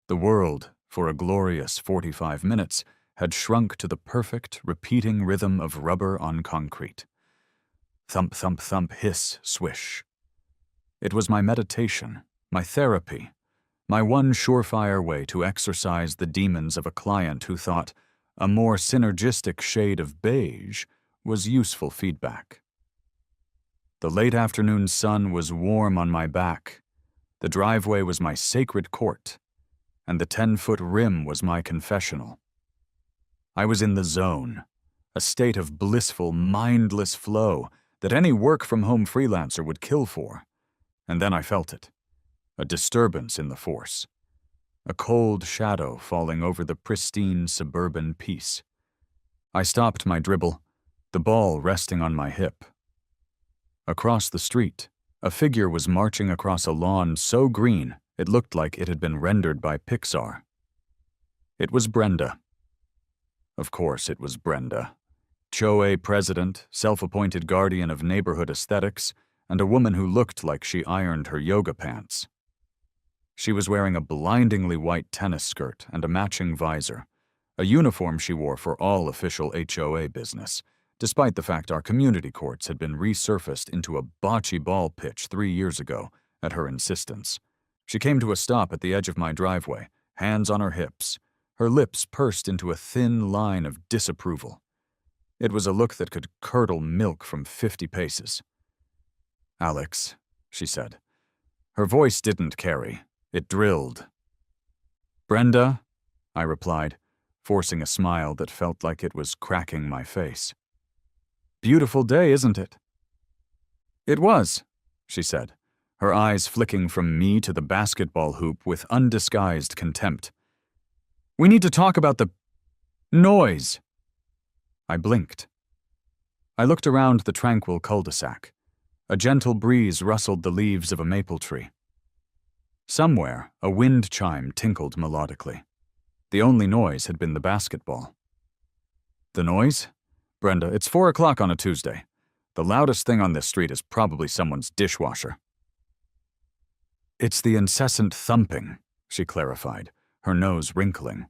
The world, for a glorious 45 minutes, had shrunk to the perfect, repeating rhythm of rubber on concrete. Thump, thump, thump, hiss, swish. It was my meditation, my therapy, my one surefire way to exorcise the demons of a client who thought a more synergistic shade of beige was useful feedback. The late afternoon sun was warm on my back. The driveway was my sacred court, and the 10-foot rim was my confessional. I was in the zone, a state of blissful, mindless flow that any work-from-home freelancer would kill for. And then I felt it, a disturbance in the force, a cold shadow falling over the pristine suburban peace. I stopped my dribble, the ball resting on my hip. Across the street, a figure was marching across a lawn so green it looked like it had been rendered by Pixar. It was Brenda. Of course it was Brenda. HOA president, self-appointed guardian of neighborhood aesthetics, and a woman who looked like she ironed her yoga pants. She was wearing a blindingly white tennis skirt and a matching visor, a uniform she wore for all official HOA business, despite the fact our community courts had been resurfaced into a bocce ball pitch 3 years ago at her insistence. She came to a stop at the edge of my driveway, hands on her hips, her lips pursed into a thin line of disapproval. It was a look that could curdle milk from 50 paces. "Alex," she said. Her voice didn't carry. It drilled. "Brenda," I replied, forcing a smile that felt like it was cracking my face. "Beautiful day, isn't it?" "It was," she said, her eyes flicking from me to the basketball hoop with undisguised contempt. "We need to talk about the noise." I blinked. I looked around the tranquil cul-de-sac. A gentle breeze rustled the leaves of a maple tree. Somewhere, a wind chime tinkled melodically. The only noise had been the basketball. "The noise? Brenda, it's 4 o'clock on a Tuesday. The loudest thing on this street is probably someone's dishwasher." "It's the incessant thumping," she clarified, her nose wrinkling.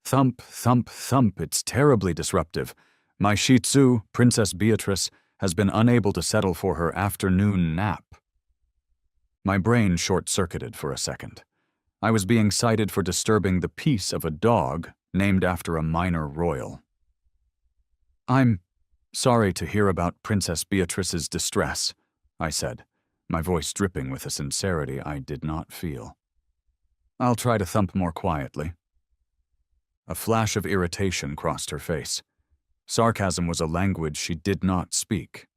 "Thump, thump, thump, it's terribly disruptive. My Shih Tzu, Princess Beatrice, has been unable to settle for her afternoon nap." My brain short-circuited for a second. I was being cited for disturbing the peace of a dog named after a minor royal. "I'm sorry to hear about Princess Beatrice's distress," I said, my voice dripping with a sincerity I did not feel. "I'll try to thump more quietly." A flash of irritation crossed her face. Sarcasm was a language she did not speak.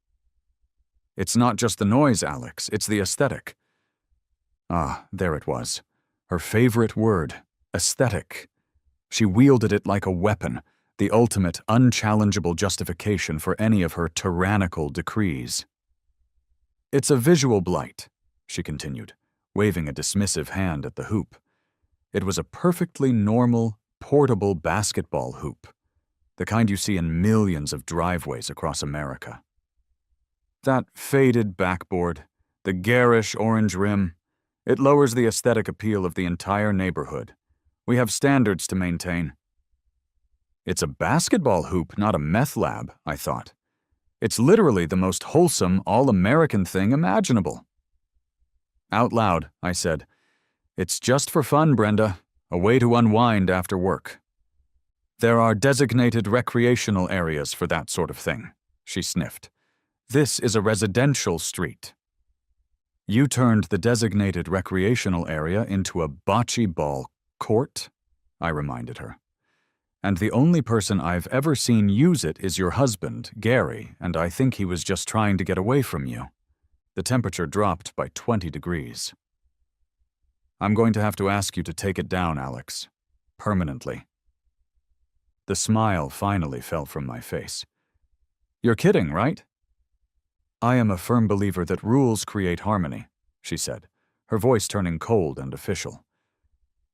"It's not just the noise, Alex, it's the aesthetic." Ah, there it was. Her favorite word, aesthetic. She wielded it like a weapon, the ultimate, unchallengeable justification for any of her tyrannical decrees. "It's a visual blight," she continued, waving a dismissive hand at the hoop. It was a perfectly normal, portable basketball hoop, the kind you see in millions of driveways across America. That faded backboard, the garish orange rim, it lowers the aesthetic appeal of the entire neighborhood. We have standards to maintain. "It's a basketball hoop, not a meth lab," I thought. "It's literally the most wholesome, all-American thing imaginable." Out loud, I said, "It's just for fun, Brenda. A way to unwind after work." "There are designated recreational areas for that sort of thing," she sniffed. "This is a residential street." "You turned the designated recreational area into a bocce ball court," I reminded her. "And the only person I've ever seen use it is your husband, Gary, and I think he was just trying to get away from you." The temperature dropped by 20 degrees. "I'm going to have to ask you to take it down, Alex. Permanently." The smile finally fell from my face. "You're kidding, right?" "I am a firm believer that rules create harmony," she said, her voice turning cold and official.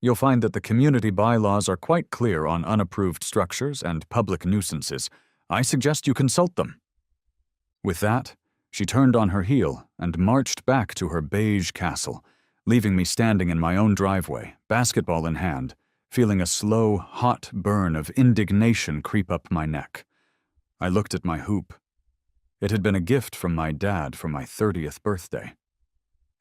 "You'll find that the community bylaws are quite clear on unapproved structures and public nuisances. I suggest you consult them." With that, she turned on her heel and marched back to her beige castle, leaving me standing in my own driveway, basketball in hand, feeling a slow, hot burn of indignation creep up my neck. I looked at my hoop. It had been a gift from my dad for my 30th birthday.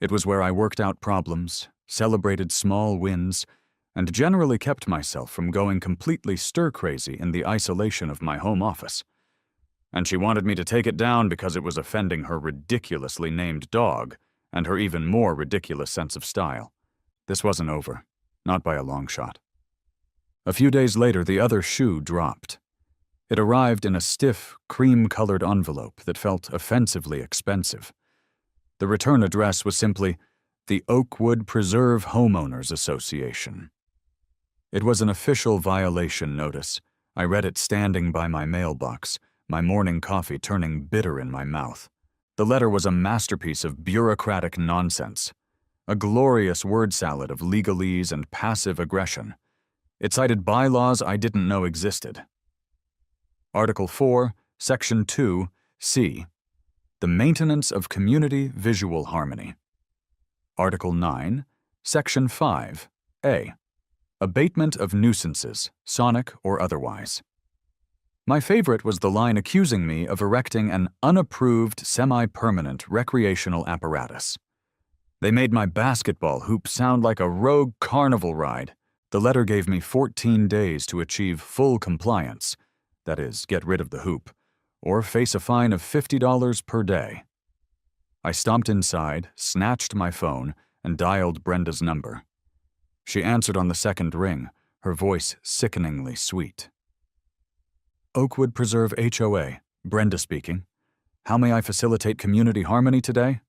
It was where I worked out problems, celebrated small wins, and generally kept myself from going completely stir-crazy in the isolation of my home office. And she wanted me to take it down because it was offending her ridiculously named dog and her even more ridiculous sense of style. This wasn't over, not by a long shot. A few days later, the other shoe dropped. It arrived in a stiff, cream-colored envelope that felt offensively expensive. The return address was simply the Oakwood Preserve Homeowners Association. It was an official violation notice. I read it standing by my mailbox, my morning coffee turning bitter in my mouth. The letter was a masterpiece of bureaucratic nonsense, a glorious word salad of legalese and passive aggression. It cited bylaws I didn't know existed. Article 4, Section 2, C. The maintenance of community visual harmony. Article 9, Section 5, A. Abatement of nuisances, sonic or otherwise. My favorite was the line accusing me of erecting an unapproved, semi-permanent recreational apparatus. They made my basketball hoop sound like a rogue carnival ride. The letter gave me 14 days to achieve full compliance, that is, get rid of the hoop, or face a fine of $50 per day. I stomped inside, snatched my phone, and dialed Brenda's number. She answered on the second ring, her voice sickeningly sweet. Oakwood Preserve HOA, Brenda speaking. How may I facilitate community harmony today?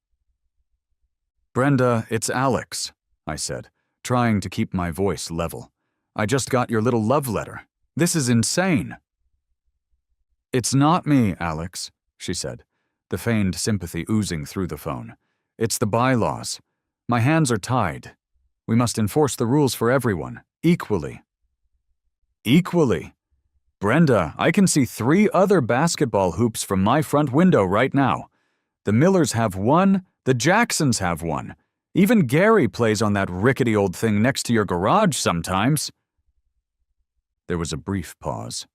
Brenda, it's Alex, I said, trying to keep my voice level. I just got your little love letter. This is insane. It's not me, Alex, she said, the feigned sympathy oozing through the phone. It's the bylaws. My hands are tied. We must enforce the rules for everyone, equally. Equally? Brenda, I can see 3 other basketball hoops from my front window right now. The Millers have one, the Jacksons have one. Even Gary plays on that rickety old thing next to your garage sometimes. There was a brief pause.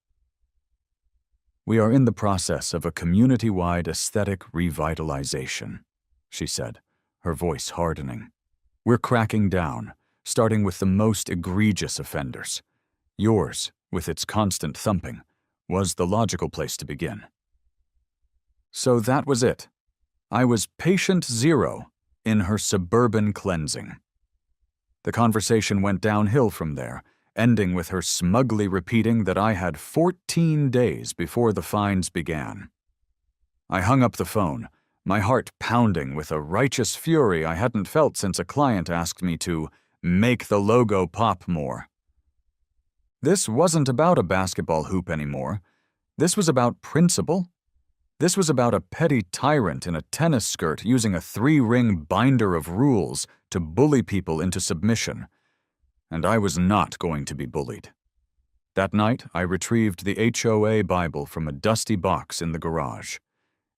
We are in the process of a community-wide aesthetic revitalization, she said, her voice hardening. We're cracking down, starting with the most egregious offenders. Yours, with its constant thumping, was the logical place to begin. So that was it. I was patient zero in her suburban cleansing. The conversation went downhill from there, ending with her smugly repeating that I had 14 days before the fines began. I hung up the phone, my heart pounding with a righteous fury I hadn't felt since a client asked me to make the logo pop more. This wasn't about a basketball hoop anymore. This was about principle. This was about a petty tyrant in a tennis skirt using a 3-ring binder of rules to bully people into submission. And I was not going to be bullied. That night, I retrieved the HOA Bible from a dusty box in the garage.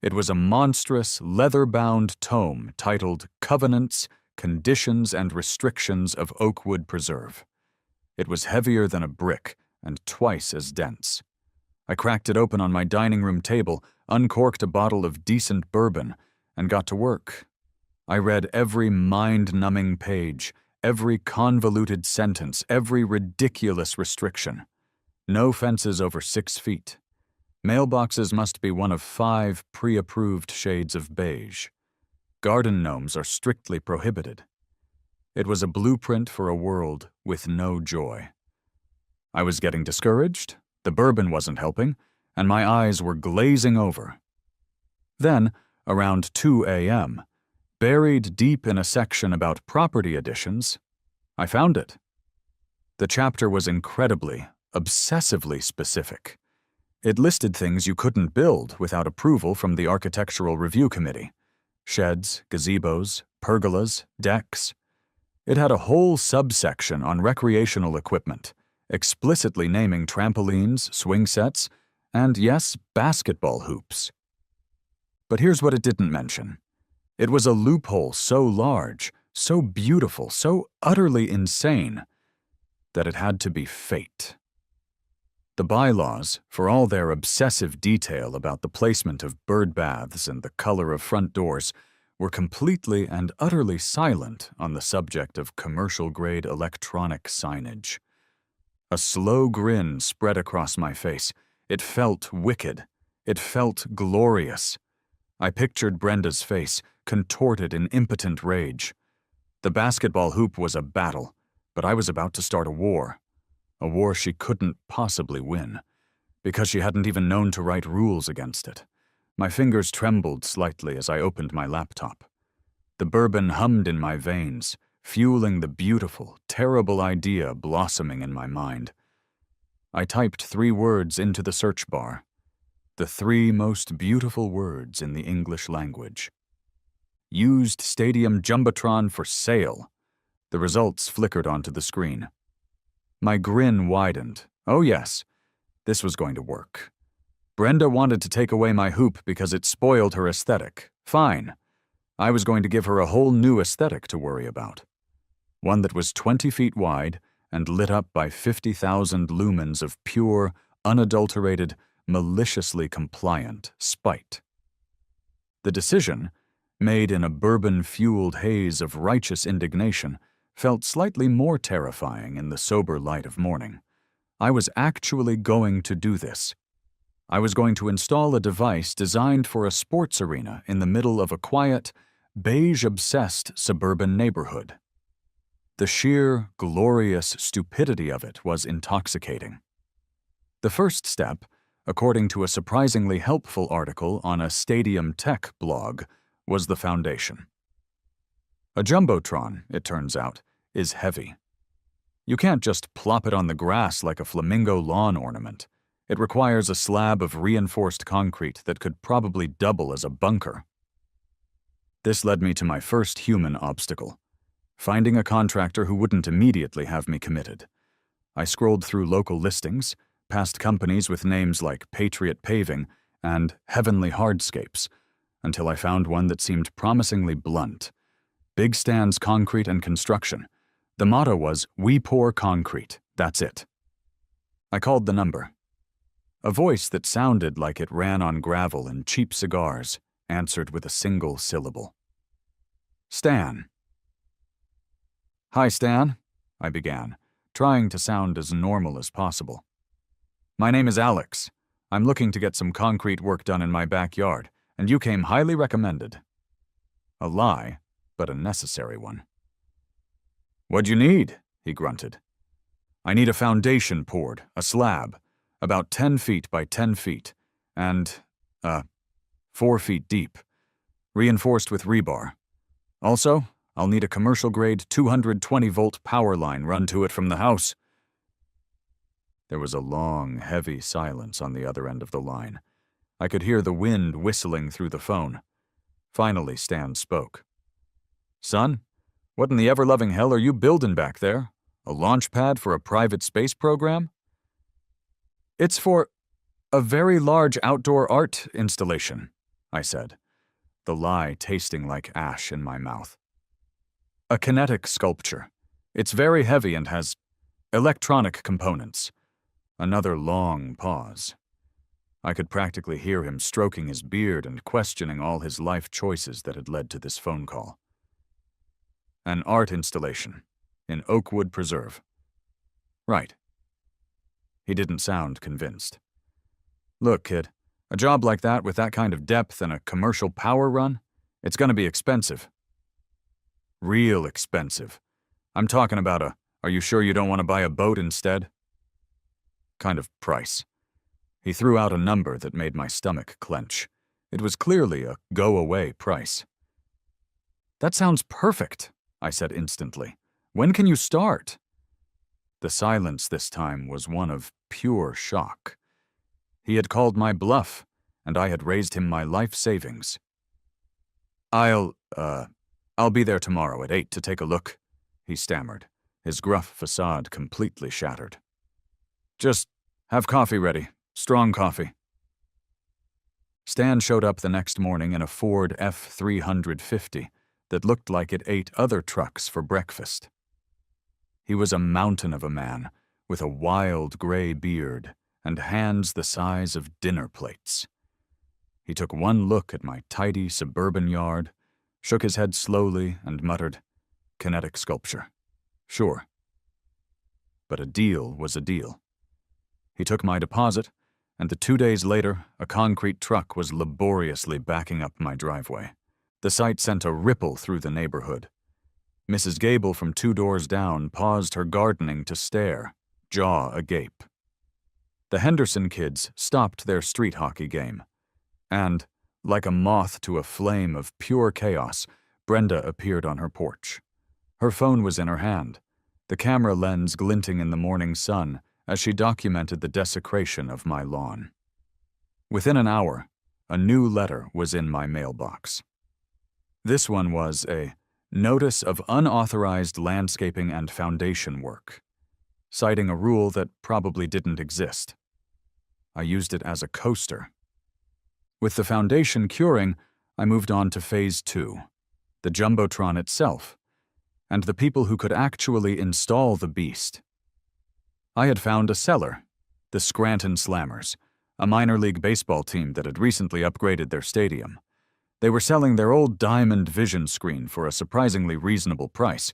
It was a monstrous, leather-bound tome titled Covenants, Conditions, and Restrictions of Oakwood Preserve. It was heavier than a brick and twice as dense. I cracked it open on my dining room table, uncorked a bottle of decent bourbon, and got to work. I read every mind-numbing page, every convoluted sentence, every ridiculous restriction. No fences over 6 feet. Mailboxes must be one of 5 pre-approved shades of beige. Garden gnomes are strictly prohibited. It was a blueprint for a world with no joy. I was getting discouraged, the bourbon wasn't helping, and my eyes were glazing over. Then, around 2 a.m., buried deep in a section about property additions, I found it. The chapter was incredibly, obsessively specific. It listed things you couldn't build without approval from the Architectural Review Committee. Sheds, gazebos, pergolas, decks. It had a whole subsection on recreational equipment, explicitly naming trampolines, swing sets, and yes, basketball hoops. But here's what it didn't mention. It was a loophole so large, so beautiful, so utterly insane, that it had to be fate. The bylaws, for all their obsessive detail about the placement of bird baths and the color of front doors, were completely and utterly silent on the subject of commercial-grade electronic signage. A slow grin spread across my face. It felt wicked. It felt glorious. I pictured Brenda's face, contorted in impotent rage. The basketball hoop was a battle, but I was about to start a war she couldn't possibly win, because she hadn't even known to write rules against it. My fingers trembled slightly as I opened my laptop. The bourbon hummed in my veins, fueling the beautiful, terrible idea blossoming in my mind. I typed 3 words into the search bar, the 3 most beautiful words in the English language. Used stadium Jumbotron for sale. The results flickered onto the screen. My grin widened. Oh yes, this was going to work. Brenda wanted to take away my hoop because it spoiled her aesthetic. Fine. I was going to give her a whole new aesthetic to worry about. One that was 20 feet wide and lit up by 50,000 lumens of pure, unadulterated, maliciously compliant spite. The decision, made in a bourbon-fueled haze of righteous indignation, felt slightly more terrifying in the sober light of morning. I was actually going to do this. I was going to install a device designed for a sports arena in the middle of a quiet, beige-obsessed suburban neighborhood. The sheer, glorious stupidity of it was intoxicating. The first step, according to a surprisingly helpful article on a Stadium Tech blog, was the foundation. A Jumbotron, it turns out, is heavy. You can't just plop it on the grass like a flamingo lawn ornament. It requires a slab of reinforced concrete that could probably double as a bunker. This led me to my first human obstacle, finding a contractor who wouldn't immediately have me committed. I scrolled through local listings, past companies with names like Patriot Paving and Heavenly Hardscapes, until I found one that seemed promisingly blunt. Big Stan's Concrete and Construction. The motto was, "We pour concrete, that's it." I called the number. A voice that sounded like it ran on gravel and cheap cigars answered with a single syllable. Stan. Hi, Stan, I began, trying to sound as normal as possible. My name is Alex. I'm looking to get some concrete work done in my backyard, and you came highly recommended. A lie, but a necessary one. What'd you need? He grunted. I need a foundation poured, a slab, about 10 feet by 10 feet, and, 4 feet deep, reinforced with rebar. Also, I'll need a commercial-grade 220-volt power line run to it from the house. There was a long, heavy silence on the other end of the line. I could hear the wind whistling through the phone. Finally, Stan spoke. Son, what in the ever-loving hell are you building back there? A launch pad for a private space program? It's for a very large outdoor art installation, I said, the lie tasting like ash in my mouth. A kinetic sculpture. It's very heavy and has electronic components. Another long pause. I could practically hear him stroking his beard and questioning all his life choices that had led to this phone call. An art installation in Oakwood Preserve. Right. He didn't sound convinced. Look, kid, a job like that with that kind of depth and a commercial power run, it's going to be expensive. Real expensive. I'm talking about are you sure you don't want to buy a boat instead? Kind of price. He threw out a number that made my stomach clench. It was clearly a go-away price. That sounds perfect, I said instantly. When can you start? The silence this time was one of pure shock. He had called my bluff, and I had raised him my life savings. I'll be there tomorrow at 8 to take a look, he stammered, his gruff facade completely shattered. Just have coffee ready, strong coffee. Stan showed up the next morning in a Ford F-350, that looked like it ate other trucks for breakfast. He was a mountain of a man, with a wild gray beard and hands the size of dinner plates. He took one look at my tidy suburban yard, shook his head slowly, and muttered, "Kinetic sculpture. Sure." But a deal was a deal. He took my deposit, and 2 days later, a concrete truck was laboriously backing up my driveway. The sight sent a ripple through the neighborhood. Mrs. Gable from 2 doors down paused her gardening to stare, jaw agape. The Henderson kids stopped their street hockey game, and, like a moth to a flame of pure chaos, Brenda appeared on her porch. Her phone was in her hand, the camera lens glinting in the morning sun as she documented the desecration of my lawn. Within an hour, a new letter was in my mailbox. This one was a notice of unauthorized landscaping and foundation work, citing a rule that probably didn't exist. I used it as a coaster. With the foundation curing, I moved on to Phase 2, the Jumbotron itself, and the people who could actually install the beast. I had found a seller, the Scranton Slammers, a minor league baseball team that had recently upgraded their stadium. They were selling their old diamond vision screen for a surprisingly reasonable price,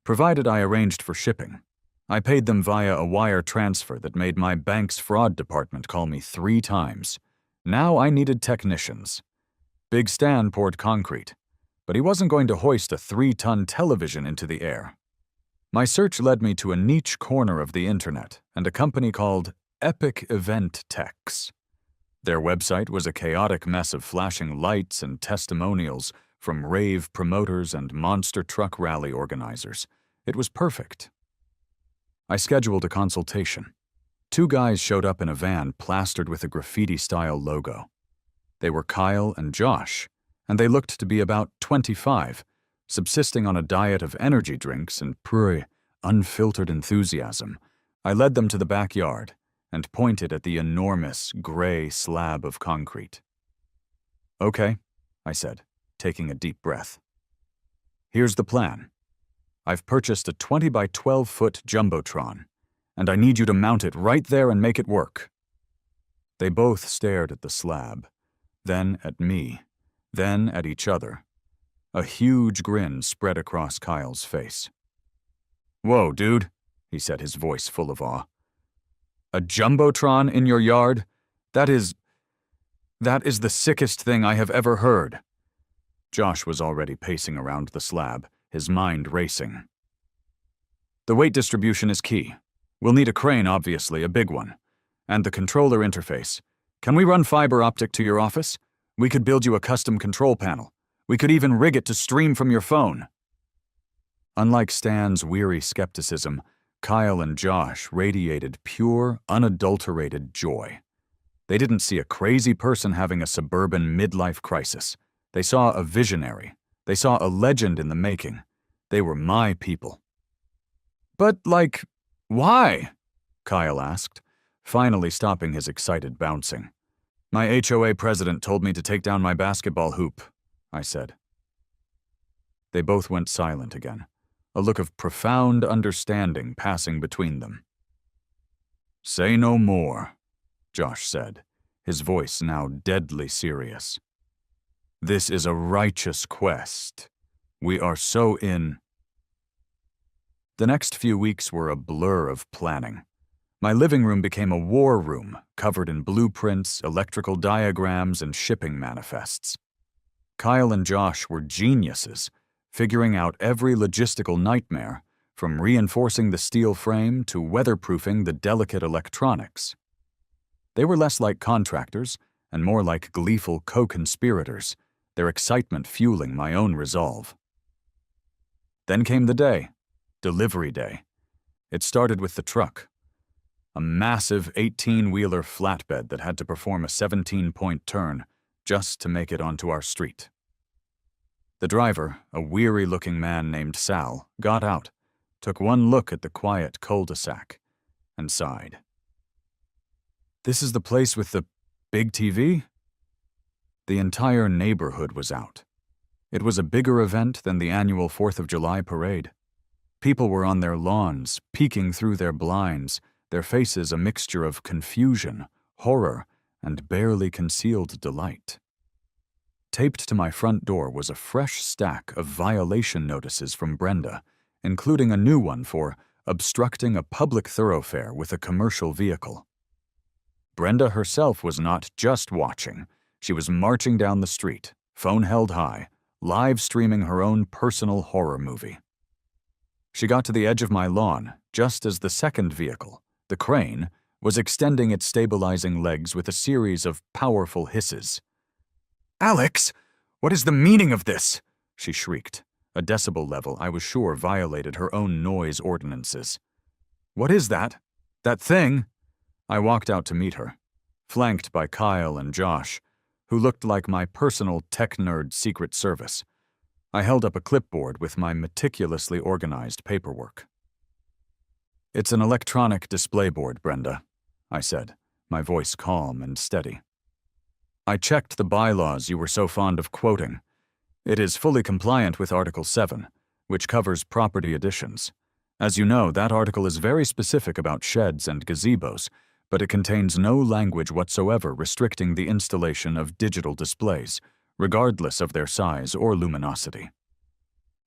provided I arranged for shipping. I paid them via a wire transfer that made my bank's fraud department call me 3 times. Now I needed technicians. Big Stan poured concrete, but he wasn't going to hoist a 3-ton television into the air. My search led me to a niche corner of the internet and a company called Epic Event Techs. Their website was a chaotic mess of flashing lights and testimonials from rave promoters and monster truck rally organizers. It was perfect. I scheduled a consultation. 2 guys showed up in a van plastered with a graffiti-style logo. They were Kyle and Josh, and they looked to be about 25, subsisting on a diet of energy drinks and pure, unfiltered enthusiasm. I led them to the backyard and pointed at the enormous, gray slab of concrete. "Okay," I said, taking a deep breath. "Here's the plan. I've purchased a 20 by 12-foot Jumbotron, and I need you to mount it right there and make it work." They both stared at the slab, then at me, then at each other. A huge grin spread across Kyle's face. "Whoa, dude," he said, his voice full of awe. "A Jumbotron in your yard? That is the sickest thing I have ever heard." Josh was already pacing around the slab, his mind racing. "The weight distribution is key. We'll need a crane, obviously, a big one. And the controller interface. Can we run fiber optic to your office? We could build you a custom control panel. We could even rig it to stream from your phone." Unlike Stan's weary skepticism, Kyle and Josh radiated pure, unadulterated joy. They didn't see a crazy person having a suburban midlife crisis. They saw a visionary. They saw a legend in the making. They were my people. "But, why?" Kyle asked, finally stopping his excited bouncing. "My HOA president told me to take down my basketball hoop," I said. They both went silent again, a look of profound understanding passing between them. "Say no more," Josh said, his voice now deadly serious. "This is a righteous quest. We are so in." The next few weeks were a blur of planning. My living room became a war room, covered in blueprints, electrical diagrams, and shipping manifests. Kyle and Josh were geniuses, figuring out every logistical nightmare, from reinforcing the steel frame to weatherproofing the delicate electronics. They were less like contractors and more like gleeful co-conspirators, their excitement fueling my own resolve. Then came the day, delivery day. It started with the truck. A massive 18-wheeler flatbed that had to perform a 17-point turn just to make it onto our street. The driver, a weary-looking man named Sal, got out, took one look at the quiet cul-de-sac, and sighed. "This is the place with the big TV?" The entire neighborhood was out. It was a bigger event than the annual 4th of July parade. People were on their lawns, peeking through their blinds, their faces a mixture of confusion, horror, and barely concealed delight. Taped to my front door was a fresh stack of violation notices from Brenda, including a new one for obstructing a public thoroughfare with a commercial vehicle. Brenda herself was not just watching. She was marching down the street, phone held high, live streaming her own personal horror movie. She got to the edge of my lawn just as the second vehicle, the crane, was extending its stabilizing legs with a series of powerful hisses. "Alex, what is the meaning of this?" she shrieked, a decibel level I was sure violated her own noise ordinances. "What is that? That thing?" I walked out to meet her, flanked by Kyle and Josh, who looked like my personal tech nerd Secret Service. I held up a clipboard with my meticulously organized paperwork. "It's an electronic display board, Brenda," I said, my voice calm and steady. "I checked the bylaws you were so fond of quoting. It is fully compliant with Article 7, which covers property additions. As you know, that article is very specific about sheds and gazebos, but it contains no language whatsoever restricting the installation of digital displays, regardless of their size or luminosity."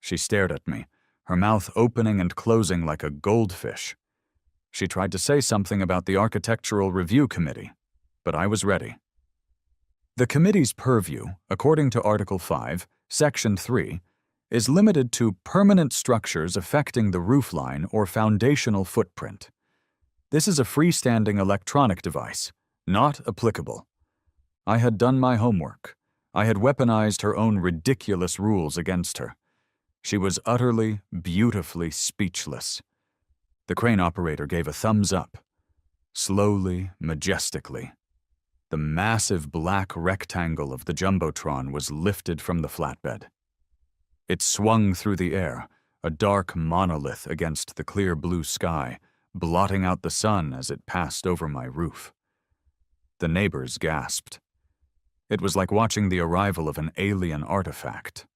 She stared at me, her mouth opening and closing like a goldfish. She tried to say something about the Architectural Review Committee, but I was ready. The committee's purview, according to Article 5, Section 3, is limited to permanent structures affecting the roofline or foundational footprint. This is a freestanding electronic device, not applicable. I had done my homework. I had weaponized her own ridiculous rules against her. She was utterly, beautifully speechless. The crane operator gave a thumbs up. Slowly, majestically, the massive black rectangle of the Jumbotron was lifted from the flatbed. It swung through the air, a dark monolith against the clear blue sky, blotting out the sun as it passed over my roof. The neighbors gasped. It was like watching the arrival of an alien artifact.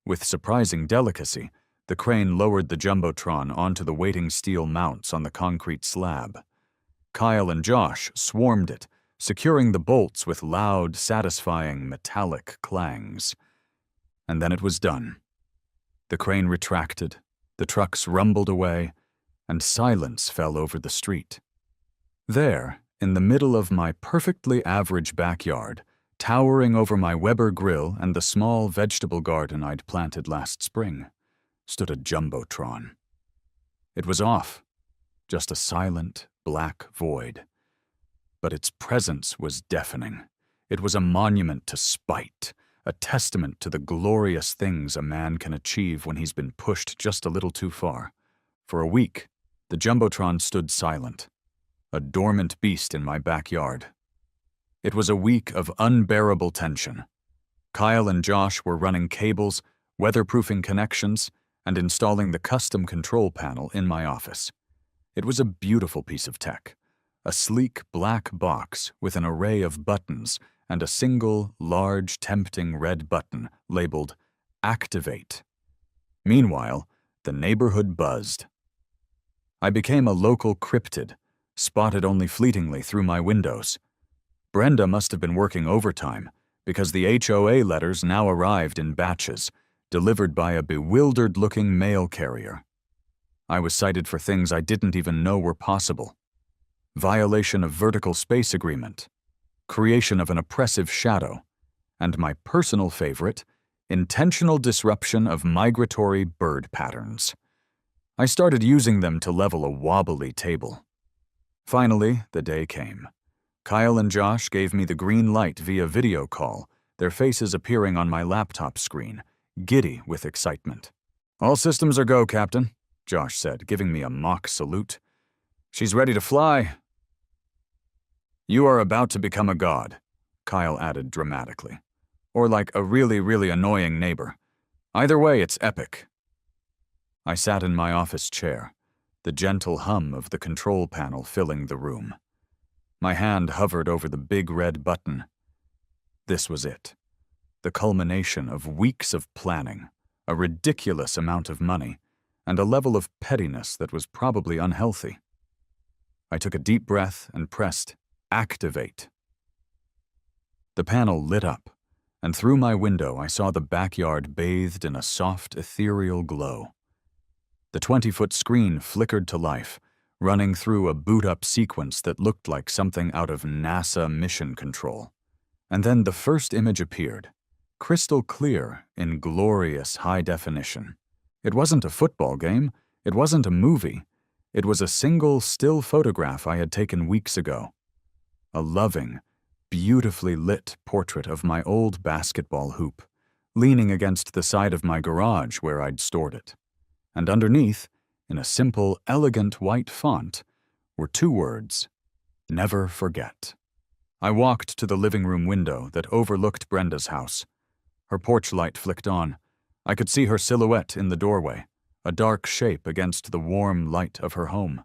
With surprising delicacy, the crane lowered the Jumbotron onto the waiting steel mounts on the concrete slab. Kyle and Josh swarmed it, securing the bolts with loud, satisfying, metallic clangs. And then it was done. The crane retracted, the trucks rumbled away, and silence fell over the street. There, in the middle of my perfectly average backyard, towering over my Weber grill and the small vegetable garden I'd planted last spring, stood a Jumbotron. It was off, just a silent, black void. But its presence was deafening. It was a monument to spite, a testament to the glorious things a man can achieve when he's been pushed just a little too far. For a week, the Jumbotron stood silent, a dormant beast in my backyard. It was a week of unbearable tension. Kyle and Josh were running cables, weatherproofing connections, and installing the custom control panel in my office. It was a beautiful piece of tech, a sleek black box with an array of buttons and a single, large, tempting red button labeled Activate. Meanwhile, the neighborhood buzzed. I became a local cryptid, spotted only fleetingly through my windows. Brenda must have been working overtime, because the HOA letters now arrived in batches, delivered by a bewildered-looking mail carrier. I was cited for things I didn't even know were possible. Violation of vertical space agreement, creation of an oppressive shadow, and my personal favorite, intentional disruption of migratory bird patterns. I started using them to level a wobbly table. Finally, the day came. Kyle and Josh gave me the green light via video call, their faces appearing on my laptop screen, giddy with excitement. "All systems are go, Captain," Josh said, giving me a mock salute. "She's ready to fly." "You are about to become a god," Kyle added dramatically. "Or like a really, really annoying neighbor. Either way, it's epic." I sat in my office chair, the gentle hum of the control panel filling the room. My hand hovered over the big red button. This was it. the culmination of weeks of planning, a ridiculous amount of money, and a level of pettiness that was probably unhealthy. I took a deep breath and pressed Activate. The panel lit up, and through my window I saw the backyard bathed in a soft, ethereal glow. The 20-foot screen flickered to life, running through a boot-up sequence that looked like something out of NASA mission control. And then the first image appeared, crystal clear in glorious high definition. It wasn't a football game, it wasn't a movie, it was a single still photograph I had taken weeks ago. A loving, beautifully lit portrait of my old basketball hoop, leaning against the side of my garage where I'd stored it. And underneath, in a simple, elegant white font, were 2 words, "Never forget." I walked to the living room window that overlooked Brenda's house. Her porch light flicked on. I could see her silhouette in the doorway, a dark shape against the warm light of her home.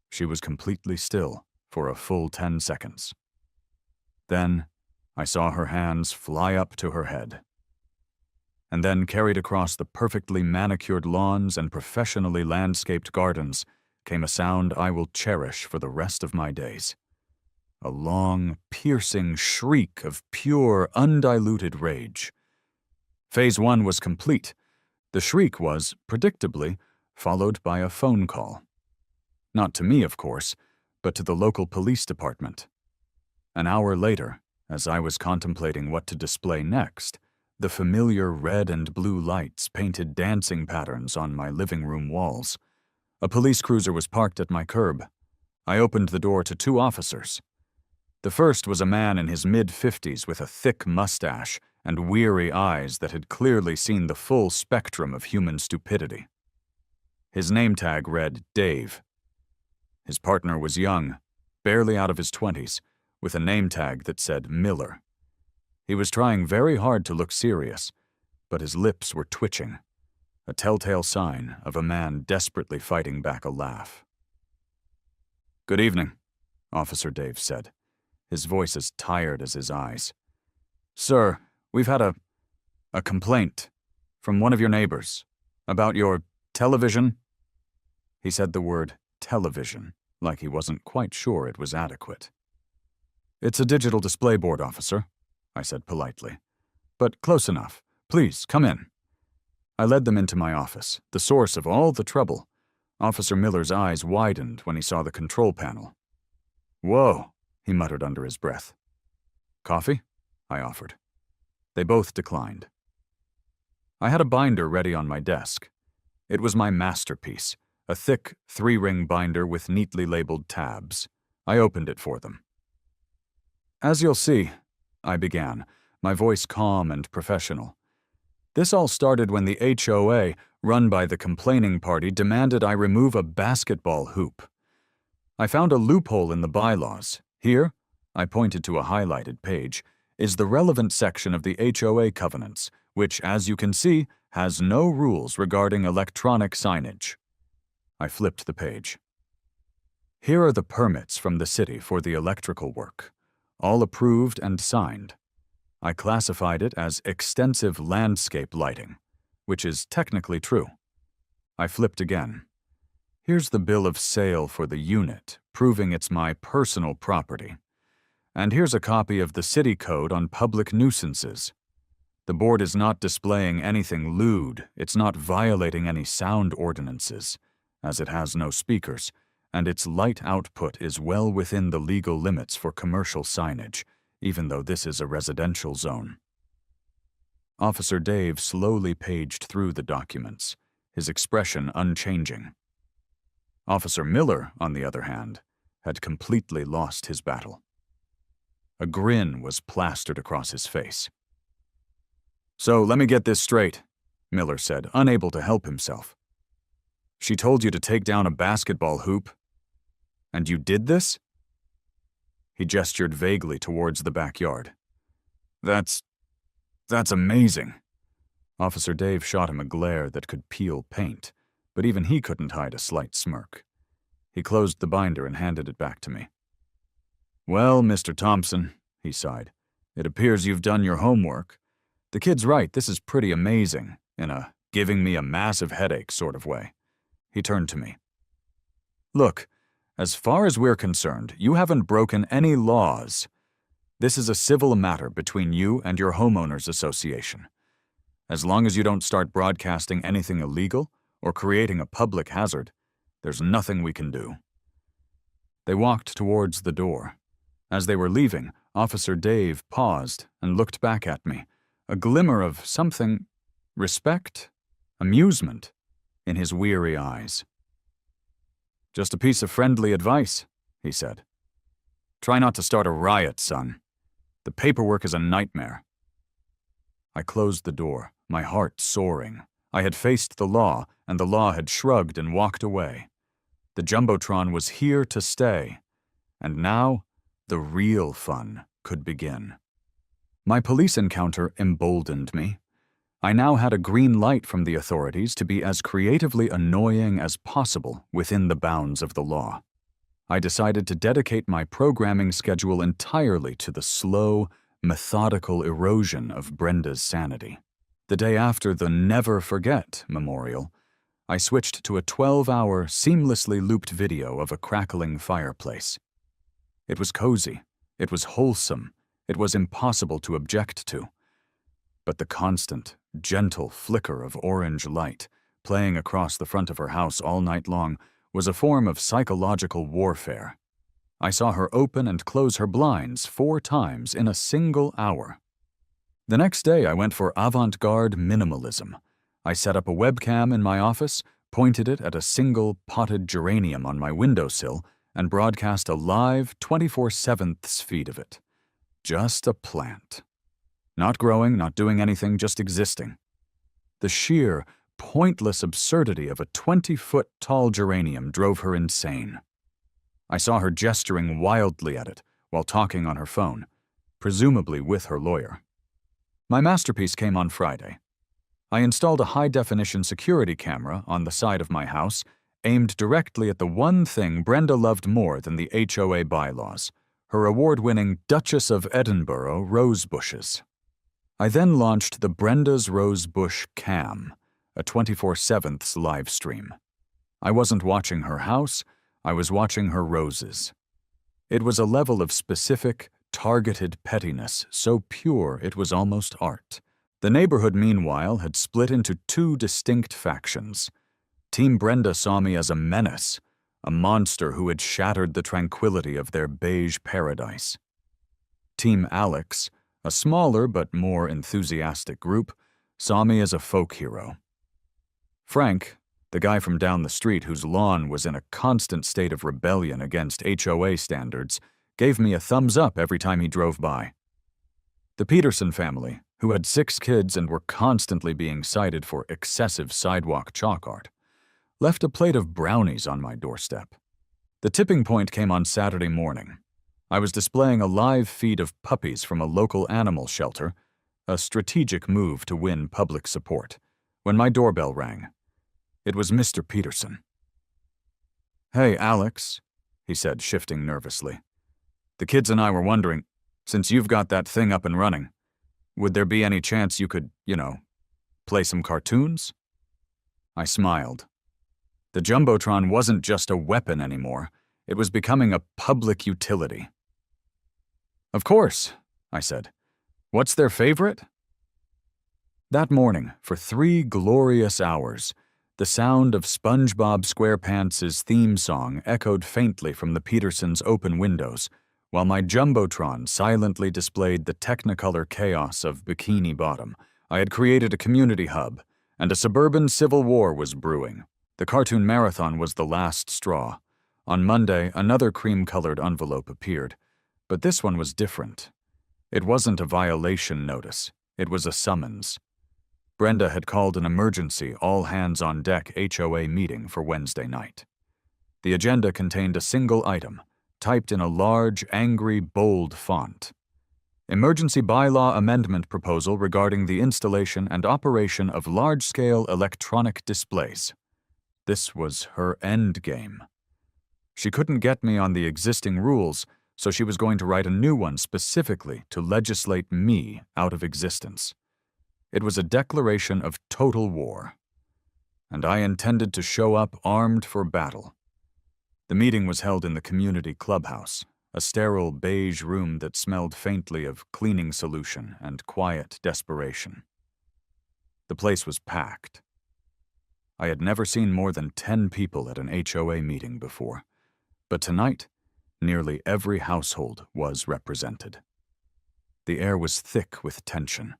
She was completely still for a full 10 seconds. Then, I saw her hands fly up to her head. And then, carried across the perfectly manicured lawns and professionally landscaped gardens, came a sound I will cherish for the rest of my days. A long, piercing shriek of pure, undiluted rage. Phase 1 was complete. The shriek was, predictably, followed by a phone call. Not to me, of course, but to the local police department. An hour later, as I was contemplating what to display next, the familiar red and blue lights painted dancing patterns on my living room walls. A police cruiser was parked at my curb. I opened the door to 2 officers. The first was a man in his mid-50s with a thick mustache and weary eyes that had clearly seen the full spectrum of human stupidity. His name tag read Dave. His partner was young, barely out of his 20s, with a name tag that said Miller. He was trying very hard to look serious, but his lips were twitching, a telltale sign of a man desperately fighting back a laugh. "Good evening," Officer Dave said, his voice as tired as his eyes. "Sir, we've had a complaint from one of your neighbors about your television." He said the word television like he wasn't quite sure it was adequate. "It's a digital display board, officer," I said politely. "But close enough. Please, come in." I led them into my office, the source of all the trouble. Officer Miller's eyes widened when he saw the control panel. "Whoa," he muttered under his breath. "Coffee?" I offered. They both declined. I had a binder ready on my desk. It was my masterpiece, a thick 3-ring binder with neatly labeled tabs. I opened it for them. "As you'll see," I began, my voice calm and professional. "This all started when the HOA, run by the complaining party, demanded I remove a basketball hoop. I found a loophole in the bylaws. Here," I pointed to a highlighted page, "is the relevant section of the HOA covenants, which, as you can see, has no rules regarding electronic signage." I flipped the page. "Here are the permits from the city for the electrical work, all approved and signed. I classified it as extensive landscape lighting, which is technically true." I flipped again. "Here's the bill of sale for the unit, proving it's my personal property. And here's a copy of the city code on public nuisances. The board is not displaying anything lewd, it's not violating any sound ordinances, as it has no speakers, and its light output is well within the legal limits for commercial signage, even though this is a residential zone." Officer Dave slowly paged through the documents, his expression unchanging. Officer Miller, on the other hand, had completely lost his battle. A grin was plastered across his face. "So let me get this straight," Miller said, unable to help himself. "She told you to take down a basketball hoop, and you did this?" He gestured vaguely towards the backyard. That's amazing." Officer Dave shot him a glare that could peel paint, but even he couldn't hide a slight smirk. He closed the binder and handed it back to me. "Well, Mr. Thompson," he sighed, "it appears you've done your homework. The kid's right, this is pretty amazing, in a giving me a massive headache sort of way. He turned to me. Look, as far as we're concerned, you haven't broken any laws. This is a civil matter between you and your homeowners association. As long as you don't start broadcasting anything illegal or creating a public hazard, there's nothing we can do. They walked towards the door. As they were leaving, Officer Dave paused and looked back at me, a glimmer of something, respect, amusement, in his weary eyes. Just a piece of friendly advice, he said. Try not to start a riot, son. The paperwork is a nightmare. I closed the door, my heart soaring. I had faced the law, and the law had shrugged and walked away. The Jumbotron was here to stay, and now the real fun could begin. My police encounter emboldened me. I now had a green light from the authorities to be as creatively annoying as possible within the bounds of the law. I decided to dedicate my programming schedule entirely to the slow, methodical erosion of Brenda's sanity. The day after the Never Forget memorial, I switched to a 12-hour, seamlessly looped video of a crackling fireplace. It was cozy, it was wholesome, it was impossible to object to. But the constant, gentle flicker of orange light, playing across the front of her house all night long, was a form of psychological warfare. I saw her open and close her blinds 4 times in a single hour. The next day I went for avant-garde minimalism. I set up a webcam in my office, pointed it at a single potted geranium on my windowsill, and broadcast a live 24/7 feed of it. Just a plant. Not growing, not doing anything, just existing. The sheer, pointless absurdity of a 20-foot-tall geranium drove her insane. I saw her gesturing wildly at it while talking on her phone, presumably with her lawyer. My masterpiece came on Friday. I installed a high-definition security camera on the side of my house, aimed directly at the one thing Brenda loved more than the HOA bylaws, her award-winning Duchess of Edinburgh rose bushes. I then launched the Brenda's Rose Bush Cam, a 24/7 live stream. I wasn't watching her house, I was watching her roses. It was a level of specific, targeted pettiness so pure it was almost art. The neighborhood, meanwhile, had split into 2 distinct factions. Team Brenda saw me as a menace, a monster who had shattered the tranquility of their beige paradise. Team Alex, a smaller but more enthusiastic group, saw me as a folk hero. Frank, the guy from down the street whose lawn was in a constant state of rebellion against HOA standards, gave me a thumbs up every time he drove by. The Peterson family, who had 6 kids and were constantly being cited for excessive sidewalk chalk art, left a plate of brownies on my doorstep. The tipping point came on Saturday morning. I was displaying a live feed of puppies from a local animal shelter, a strategic move to win public support, when my doorbell rang. It was Mr. Peterson. "Hey, Alex," he said, shifting nervously. "The kids and I were wondering, since you've got that thing up and running, would there be any chance you could, play some cartoons?" I smiled. The Jumbotron wasn't just a weapon anymore. It was becoming a public utility. "Of course," I said. "What's their favorite?" That morning, for 3 glorious hours, the sound of SpongeBob SquarePants' theme song echoed faintly from the Petersons' open windows, while my Jumbotron silently displayed the technicolor chaos of Bikini Bottom. I had created a community hub, and a suburban civil war was brewing. The cartoon marathon was the last straw. On Monday, another cream-colored envelope appeared, but this one was different. It wasn't a violation notice. It was a summons. Brenda had called an emergency all-hands-on-deck HOA meeting for Wednesday night. The agenda contained a single item, typed in a large, angry, bold font. Emergency bylaw amendment proposal regarding the installation and operation of large-scale electronic displays. This was her end game. She couldn't get me on the existing rules, so she was going to write a new one specifically to legislate me out of existence. It was a declaration of total war, and I intended to show up armed for battle. The meeting was held in the community clubhouse, a sterile beige room that smelled faintly of cleaning solution and quiet desperation. The place was packed. I had never seen more than 10 people at an HOA meeting before, but tonight, nearly every household was represented. The air was thick with tension,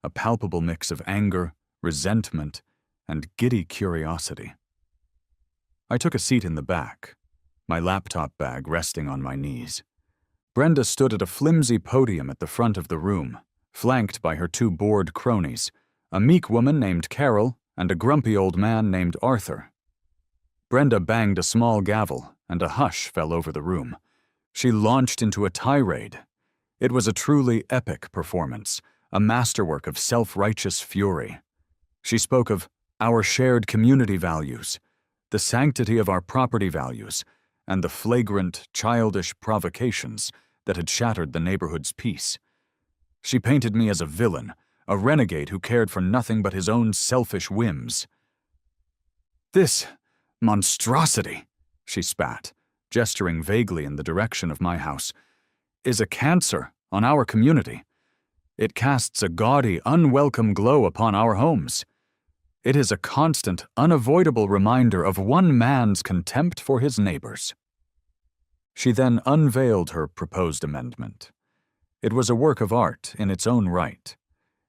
a palpable mix of anger, resentment, and giddy curiosity. I took a seat in the back, my laptop bag resting on my knees. Brenda stood at a flimsy podium at the front of the room, flanked by her 2 bored cronies, a meek woman named Carol and a grumpy old man named Arthur. Brenda banged a small gavel, and a hush fell over the room. She launched into a tirade. It was a truly epic performance, a masterwork of self-righteous fury. She spoke of our shared community values, the sanctity of our property values, and the flagrant, childish provocations that had shattered the neighborhood's peace. She painted me as a villain, a renegade who cared for nothing but his own selfish whims. "This monstrosity," she spat, gesturing vaguely in the direction of my house, "is a cancer on our community. It casts a gaudy, unwelcome glow upon our homes. It is a constant, unavoidable reminder of one man's contempt for his neighbors." She then unveiled her proposed amendment. It was a work of art in its own right.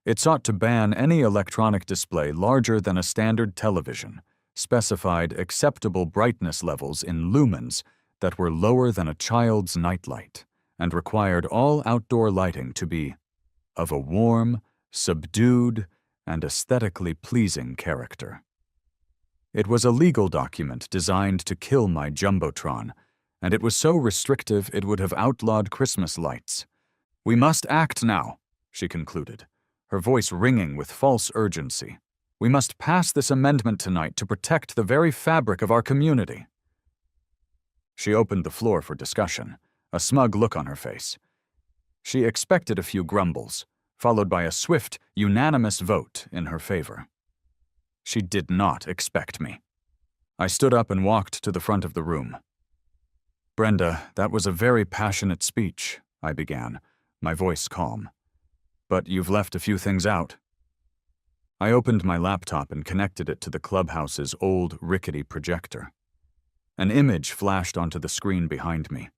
It sought to ban any electronic display larger than a standard television, specified acceptable brightness levels in lumens that were lower than a child's nightlight, and required all outdoor lighting to be of a warm, subdued, and aesthetically pleasing character. It was a legal document designed to kill my Jumbotron, and it was so restrictive it would have outlawed Christmas lights. "We must act now," she concluded, her voice ringing with false urgency. "We must pass this amendment tonight to protect the very fabric of our community." She opened the floor for discussion, a smug look on her face. She expected a few grumbles, followed by a swift, unanimous vote in her favor. She did not expect me. I stood up and walked to the front of the room. "Brenda, that was a very passionate speech," I began, my voice calm. "But you've left a few things out." I opened my laptop and connected it to the clubhouse's old, rickety projector. An image flashed onto the screen behind me.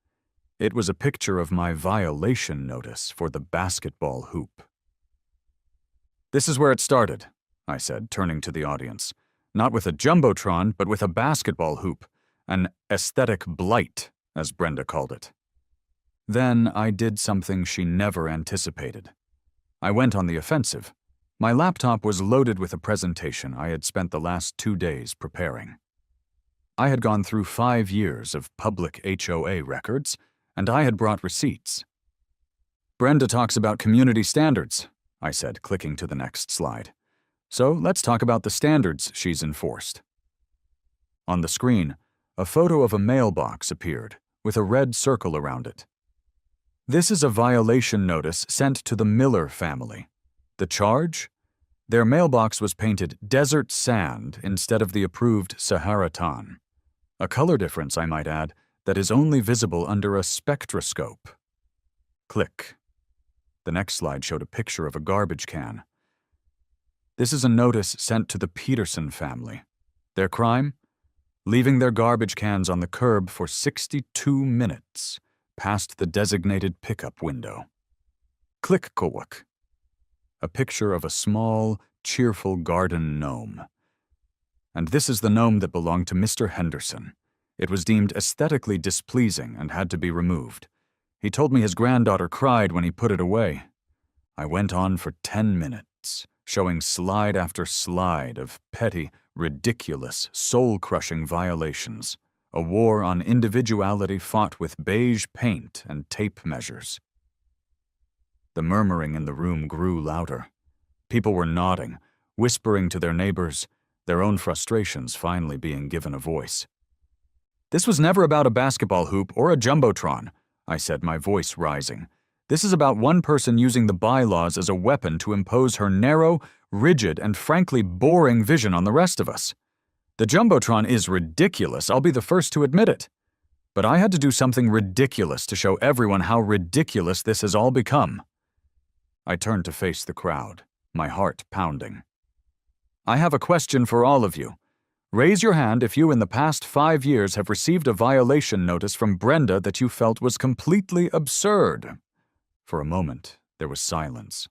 It was a picture of my violation notice for the basketball hoop. "This is where it started," I said, turning to the audience. "Not with a Jumbotron, but with a basketball hoop. An aesthetic blight, as Brenda called it." Then I did something she never anticipated. I went on the offensive. My laptop was loaded with a presentation I had spent the last 2 days preparing. I had gone through 5 years of public HOA records, and I had brought receipts. "Brenda talks about community standards," I said, clicking to the next slide. "So let's talk about the standards she's enforced." On the screen, a photo of a mailbox appeared, with a red circle around it. This is a violation notice sent to the Miller family. The charge? Their mailbox was painted desert sand instead of the approved Sahara tan. A color difference, I might add, that is only visible under a spectroscope. Click. The next slide showed a picture of a garbage can. This is a notice sent to the Peterson family. Their crime? Leaving their garbage cans on the curb for 62 minutes, past the designated pickup window. Click Kowak. A picture of a small, cheerful garden gnome. And this is the gnome that belonged to Mr. Henderson. It was deemed aesthetically displeasing and had to be removed. He told me his granddaughter cried when he put it away. I went on for 10 minutes, showing slide after slide of petty, ridiculous, soul-crushing violations, a war on individuality fought with beige paint and tape measures. The murmuring in the room grew louder. People were nodding, whispering to their neighbors, their own frustrations finally being given a voice. "This was never about a basketball hoop or a Jumbotron," I said, my voice rising. "This is about one person using the bylaws as a weapon to impose her narrow, rigid, and frankly boring vision on the rest of us. The Jumbotron is ridiculous, I'll be the first to admit it. But I had to do something ridiculous to show everyone how ridiculous this has all become. I turned to face the crowd, my heart pounding. I have a question for all of you. Raise your hand if you in the past 5 years have received a violation notice from Brenda that you felt was completely absurd. For a moment, there was silence.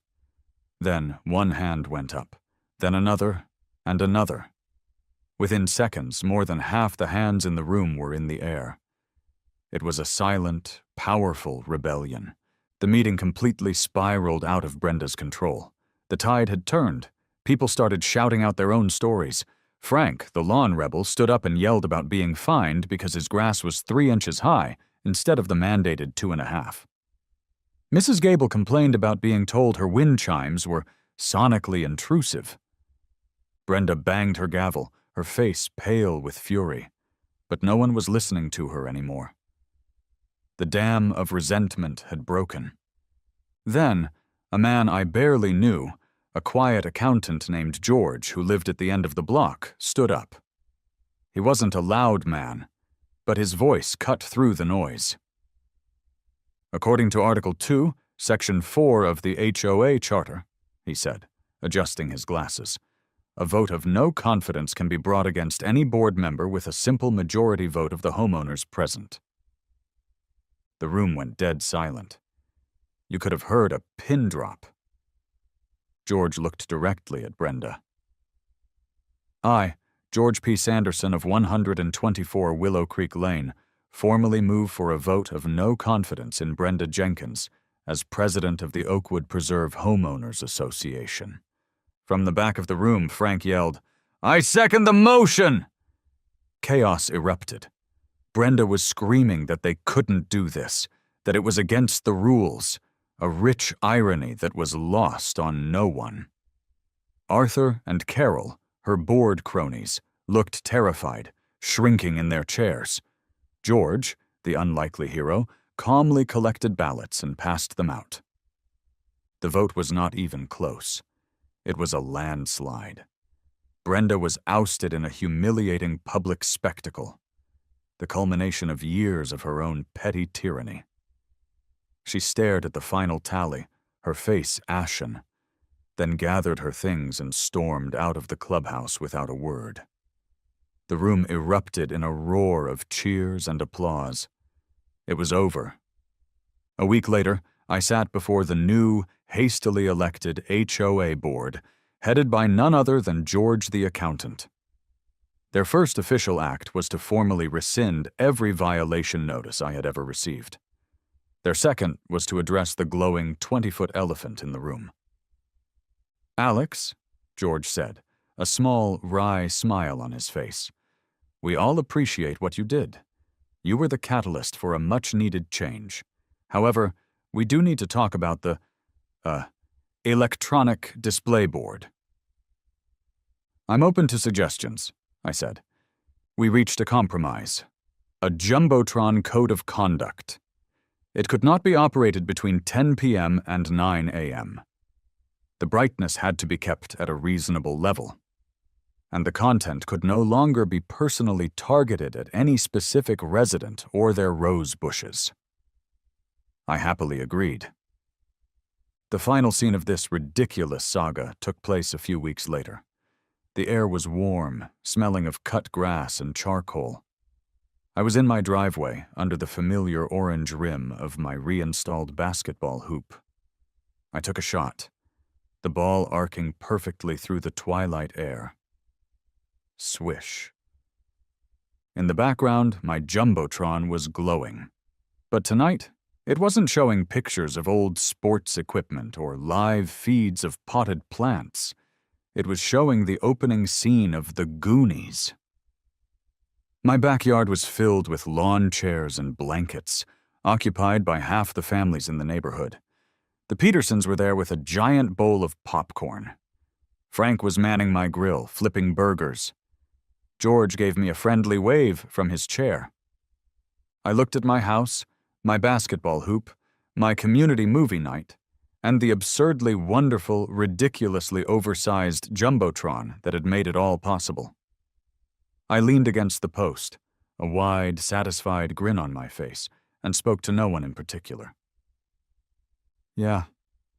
Then one hand went up, then another, and another. Within seconds, more than half the hands in the room were in the air. It was a silent, powerful rebellion. The meeting completely spiraled out of Brenda's control. The tide had turned. People started shouting out their own stories. Frank, the lawn rebel, stood up and yelled about being fined because his grass was 3 inches high instead of the mandated 2.5. Mrs. Gable complained about being told her wind chimes were sonically intrusive. Brenda banged her gavel, her face pale with fury, but no one was listening to her anymore. The dam of resentment had broken. Then, a man I barely knew, a quiet accountant named George who lived at the end of the block, stood up. He wasn't a loud man, but his voice cut through the noise. According to Article 2, Section 4 of the HOA Charter, he said, adjusting his glasses, a vote of no confidence can be brought against any board member with a simple majority vote of the homeowners present. The room went dead silent. You could have heard a pin drop. George looked directly at Brenda. I, George P. Sanderson of 124 Willow Creek Lane, formally move for a vote of no confidence in Brenda Jenkins as president of the Oakwood Preserve Homeowners Association. From the back of the room, Frank yelled, "I second the motion!" Chaos erupted. Brenda was screaming that they couldn't do this, that it was against the rules, a rich irony that was lost on no one. Arthur and Carol, her board cronies, looked terrified, shrinking in their chairs. George, the unlikely hero, calmly collected ballots and passed them out. The vote was not even close. It was a landslide. Brenda was ousted in a humiliating public spectacle, the culmination of years of her own petty tyranny. She stared at the final tally, her face ashen, then gathered her things and stormed out of the clubhouse without a word. The room erupted in a roar of cheers and applause. It was over. A week later, I sat before the new, hastily elected HOA board, headed by none other than George the accountant. Their first official act was to formally rescind every violation notice I had ever received. Their second was to address the glowing 20-foot elephant in the room. "Alex," George said, a small, wry smile on his face, "we all appreciate what you did. You were the catalyst for a much-needed change. However, we do need to talk about the, electronic display board." "I'm open to suggestions," I said. We reached a compromise. A Jumbotron code of conduct. It could not be operated between 10 p.m. and 9 a.m. The brightness had to be kept at a reasonable level, and the content could no longer be personally targeted at any specific resident or their rose bushes. I happily agreed. The final scene of this ridiculous saga took place a few weeks later. The air was warm, smelling of cut grass and charcoal. I was in my driveway, under the familiar orange rim of my reinstalled basketball hoop. I took a shot, the ball arcing perfectly through the twilight air. Swish. In the background, my Jumbotron was glowing. But tonight, it wasn't showing pictures of old sports equipment or live feeds of potted plants. It was showing the opening scene of The Goonies. My backyard was filled with lawn chairs and blankets, occupied by half the families in the neighborhood. The Petersons were there with a giant bowl of popcorn. Frank was manning my grill, flipping burgers. George gave me a friendly wave from his chair. I looked at my house, my basketball hoop, my community movie night, and the absurdly wonderful, ridiculously oversized Jumbotron that had made it all possible. I leaned against the post, a wide, satisfied grin on my face, and spoke to no one in particular. "Yeah,"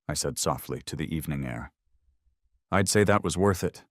I said softly to the evening air. "I'd say that was worth it.